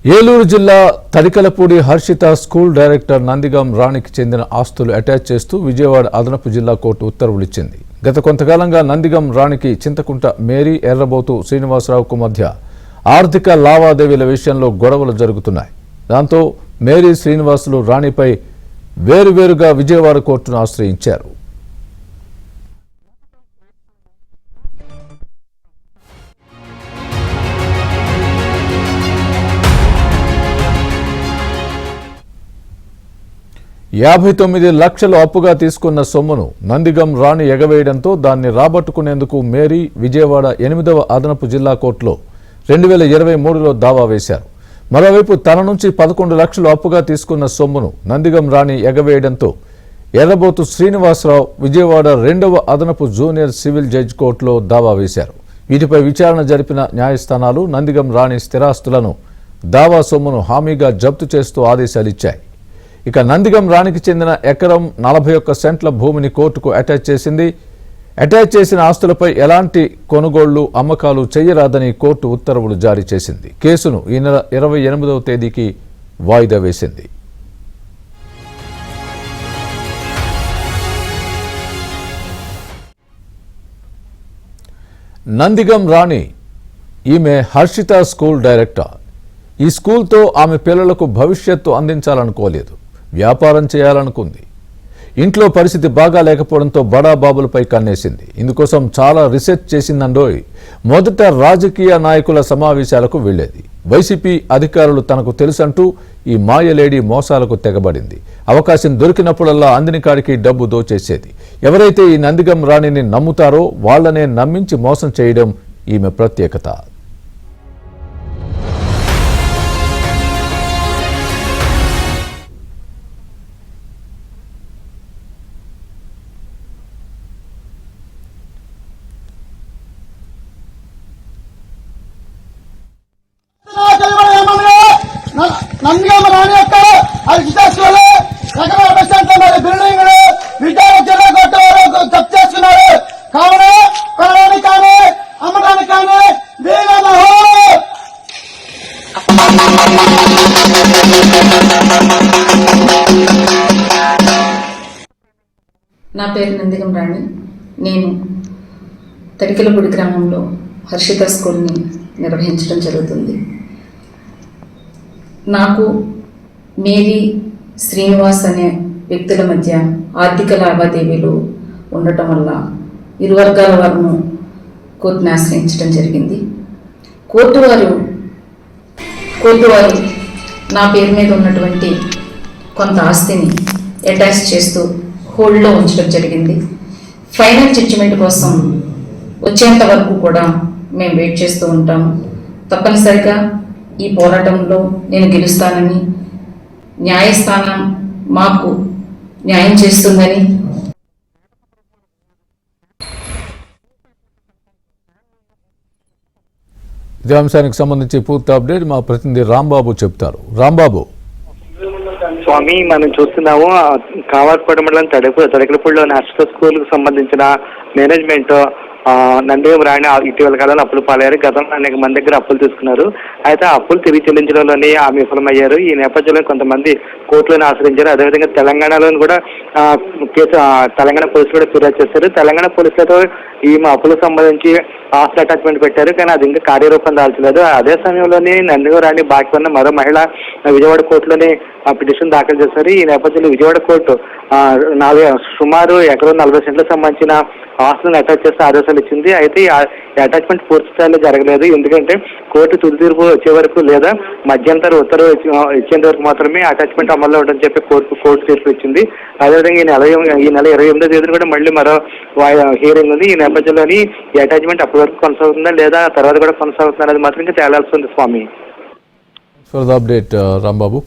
ఏలూరు జిల్లా Tadikalapudi Harshita school director Nandigam రాణికి చెందిన ఆస్తులు అటాచ్ చేస్తూ విజయవాడ అదనపు జిల్లా కోర్టు ఉత్తర్వులు ఇచ్చింది. గత కొంతకాలంగా నందిగం రాణికి చింతకుంట మేరీ, ఎర్రబోతు శ్రీనివాసరావుకు మధ్య ఆర్థిక లావాదేవీల విషయంలో గొడవలు జరుగుతున్నాయి. దాంతో మేరీ, శ్రీనివాసులు రాణిపై వేరువేరుగా విజయవాడ కోర్టును ఆశ్రయించారు. $59 లక్షలు అప్పుగా తీసుకున్న సొమ్మును నందిగం రాణి ఎగవేయడంతో దాన్ని రాబట్టుకునేందుకు మేరీ విజయవాడ 8వ అదనపు జిల్లా కోర్టులో 2023లో దావా వేశారు. మరోవైపు తన నుంచి 11 లక్షలు అప్పుగా తీసుకున్న సొమ్మును నందిగం రాణి ఎగవేయడంతో ఎర్రబోతు శ్రీనివాసరావు విజయవాడ 2వ అదనపు జూనియర్ సివిల్ జడ్జి కోర్టులో దావా వేశారు. వీటిపై విచారణ జరిపిన న్యాయస్థానాలు నందిగం రాణి స్థిరాస్తులను, దావా సొమ్మును హామీగా జప్తు చేస్తూ ఆదేశాలిచ్చాయి. ఇక నందిగం రాణికి చెందిన ఎకరం 41 సెంట్ల భూమిని కోర్టుకు అటాచ్ చేసింది. అటాచ్ చేసిన ఆస్తులపై ఎలాంటి కొనుగోళ్లు, అమ్మకాలు చేయరాదని కోర్టు ఉత్తర్వులు జారీ చేసింది. కేసును ఈ నెల 28వ తేదీకి వాయిదా వేసింది. నందిగం రాణి ఈమె హర్షిత స్కూల్ డైరెక్టర్. ఈ స్కూల్తో ఆమె పిల్లలకు భవిష్యత్తు అందించాలనుకోలేదు, వ్యాపారం చేయాలనుకుంది. ఇంట్లో పరిస్థితి బాగా లేకపోవడంతో బడా బాబులపై కన్నేసింది. ఇందుకోసం చాలా రీసెర్చ్ చేసిందండోయ్. మొదట రాజకీయ నాయకుల సమావేశాలకు వెళ్లేది. వైసీపీ అధికారులు తనకు తెలుసంటూ ఈ మాయలేడి మోసాలకు తెగబడింది. అవకాశం దొరికినప్పుడల్లా అందిన కాడికి డబ్బు దోచేసేది. ఎవరైతే ఈ నందిగం రాణిని నమ్ముతారో వాళ్లనే నమ్మించి మోసం చేయడం ఈమె ప్రత్యేకత. నందిగం రాణి యొక్క అధికారులు రకరకాల బస్టాండ్లో మరి బిల్డింగ్ విజయవాడ జిల్లా కోర్టు వారు జప్తు చేస్తున్నారు. కావున కొనడానికి కానీ అమ్మడానికి కానీ వీలమో. నా పేరు నందిగం రాణి. నేను తడికలపూడి గ్రామంలో హర్షిత స్కూల్ని నిర్వహించడం జరుగుతుంది. నాకు మేరీ, శ్రీనివాస్ అనే వ్యక్తుల మధ్య ఆర్థిక లావాదేవీలు ఉండటం వల్ల ఇరు వర్గాల వారిను కోర్టును ఆశ్రయించడం జరిగింది. కోర్టు వారు నా పేరు మీద ఉన్నటువంటి కొంత ఆస్తిని అటాచ్ చేస్తూ హోల్డ్లో ఉంచడం జరిగింది. ఫైనల్ జడ్జిమెంట్ కోసం వచ్చేంత వరకు కూడా మేము వెయిట్ చేస్తూ ఉంటాము. తప్పనిసరిగా ఈ పోరాటంలో నేను గెలుస్తానని, న్యాయస్థానం మాకు న్యాయం చేస్తుందని. ఇదే అంశానికి సంబంధించి పూర్తి అప్డేట్ మా ప్రతినిధి రాంబాబు చెప్తారు. రాంబాబు. స్వామి, మనం చూస్తున్నాము కావాలపేట మండలం తడికలపూడిలోని హర్షిత స్కూల్ కు సంబంధించిన మేనేజ్మెంట్ నందిగం రాణి ఇటీవల కాలంలో అప్పులు పాలయ్యారు. గతంలో అనేక మంది దగ్గర అప్పులు తీసుకున్నారు. అయితే ఆ అప్పులు తిరిగి చెల్లించడంలోనే ఆమె విఫలమయ్యారు. ఈ నేపథ్యంలో కొంతమంది కోర్టులను ఆశ్రయించారు. అదేవిధంగా తెలంగాణలోని కూడా తెలంగాణ పోలీసులు కూడా ఫిర్యాదు చేశారు. తెలంగాణ పోలీసులతో ఈమె అప్పులకు సంబంధించి ఆస్తి అటాచ్మెంట్ పెట్టారు, కానీ అది ఇంకా కార్యరూపం దాల్చలేదు. అదే సమయంలోనే నందిగం రాణి బాకీ ఉన్న మరో మహిళ విజయవాడ కోర్టులోని పిటిషన్ దాఖలు చేశారు. ఈ నేపథ్యంలో విజయవాడ కోర్టు సుమారు ఎకరం 40 సెంట్లకు సంబంధించిన ఆస్తులను అటాచ్ చేస్తే ఆదేశాలు ఇచ్చింది. అయితే ఈ అటాచ్మెంట్ పూర్తి స్థాయిలో జరగలేదు. ఎందుకంటే కోర్టు తుది తీర్పు వచ్చే వరకు లేదా మధ్యంతర ఉత్తర్వు ఇచ్చేంత వరకు మాత్రమే అటాచ్మెంట్ అమల్లో ఉంటుందని చెప్పి కోర్టు తీర్పు ఇచ్చింది. అదేవిధంగా ఈ నెల 28వ తేదీన కూడా మళ్ళీ మరో హియరింగ్ ఉంది. ఈ నేపథ్యంలోని ఈ అటాచ్మెంట్ అప్పటి వరకు కొనసాగుతుందా లేదా తర్వాత కూడా కొనసాగుతుందా అనేది మాత్రం ఇంకా తేలాల్సి ఉంది. స్వామి, ఫర్ ద అప్డేట్ రాంబాబు.